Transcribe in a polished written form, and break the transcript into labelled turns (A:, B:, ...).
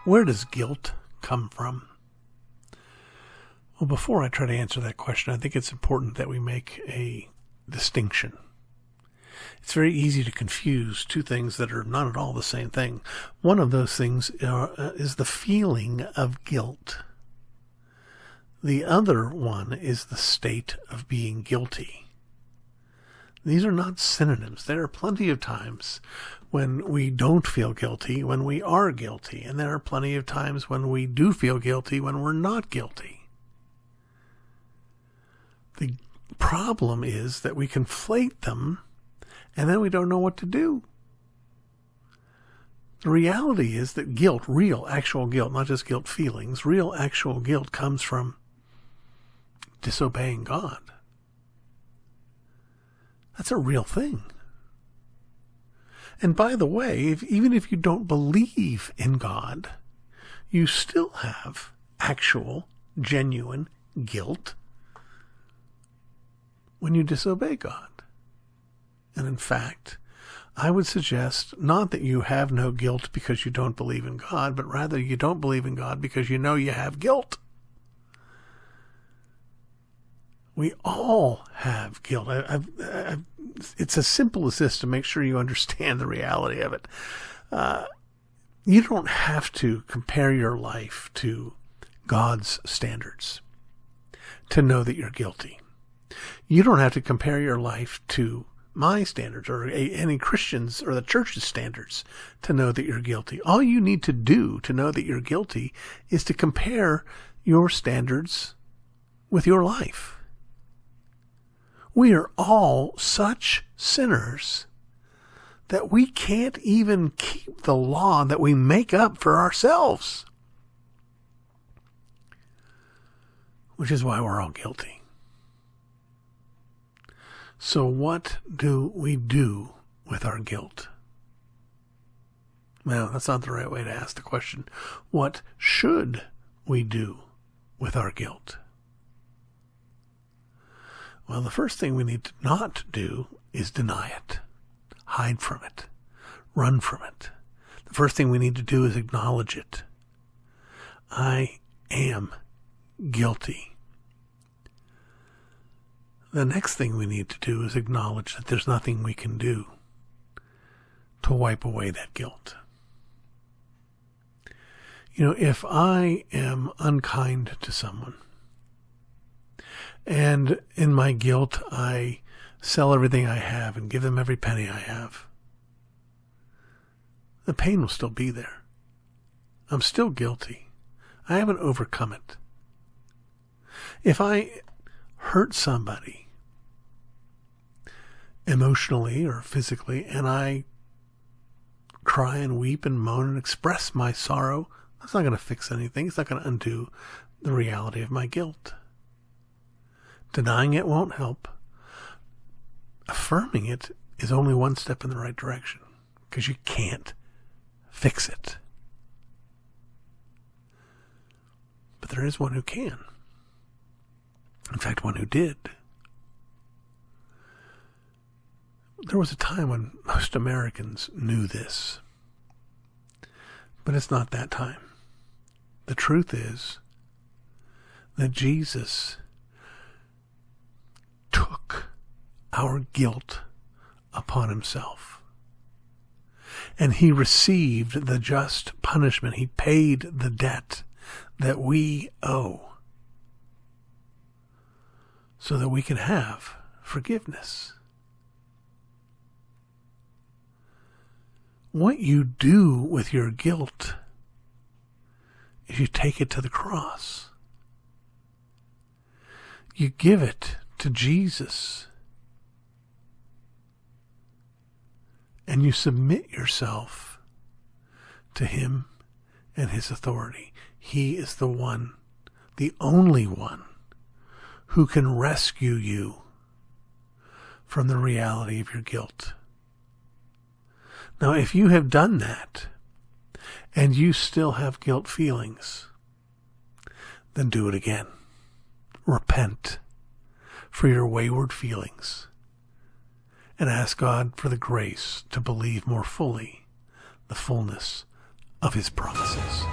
A: Where does guilt come from? Well, before I try to answer that question, I think it's important that we make a distinction. It's very easy to confuse two things that are not at all the same thing. One of those things is the feeling of guilt. The other one is the state of being guilty. These are not synonyms. There are plenty of times when we don't feel guilty, when we are guilty. And there are plenty of times when we do feel guilty, when we're not guilty. The problem is that we conflate them, and then we don't know what to do. The reality is that guilt, real, actual guilt, not just guilt feelings, real, actual guilt comes from disobeying God. That's a real thing. And by the way, even if you don't believe in God, you still have actual, genuine guilt when you disobey God. And in fact, I would suggest not that you have no guilt because you don't believe in God, but rather you don't believe in God because you know you have guilt. We all have guilt. It's as simple as this to make sure you understand the reality of it. You don't have to compare your life to God's standards to know that you're guilty. You don't have to compare your life to my standards or any Christians or the church's standards to know that you're guilty. All you need to do to know that you're guilty is to compare your standards with your life. We are all such sinners that we can't even keep the law that we make up for ourselves, which is why we're all guilty. So what do we do with our guilt? Well, that's not the right way to ask the question. What should we do with our guilt? Well, the first thing we need to not do is deny it, hide from it, run from it. The first thing we need to do is acknowledge it. I am guilty. The next thing we need to do is acknowledge that there's nothing we can do to wipe away that guilt. You know, if I am unkind to someone, and in my guilt I sell everything I have and give them every penny I have, the pain will still be there. I'm still guilty. I haven't overcome it. If I hurt somebody emotionally or physically, and I cry and weep and moan and express my sorrow, that's not going to fix anything. It's not going to undo the reality of my guilt. Denying it won't help. Affirming it is only one step in the right direction, because you can't fix it. But there is one who can. In fact, one who did. There was a time when most Americans knew this. But it's not that time. The truth is that Jesus took our guilt upon himself. And he received the just punishment. He paid the debt that we owe so that we can have forgiveness. What you do with your guilt is you take it to the cross. You give it to Jesus. And you submit yourself to him and his authority. He is the one, the only one, who can rescue you from the reality of your guilt. Now, if you have done that, and you still have guilt feelings, then do it again. Repent for your wayward feelings, and ask God for the grace to believe more fully the fullness of his promises.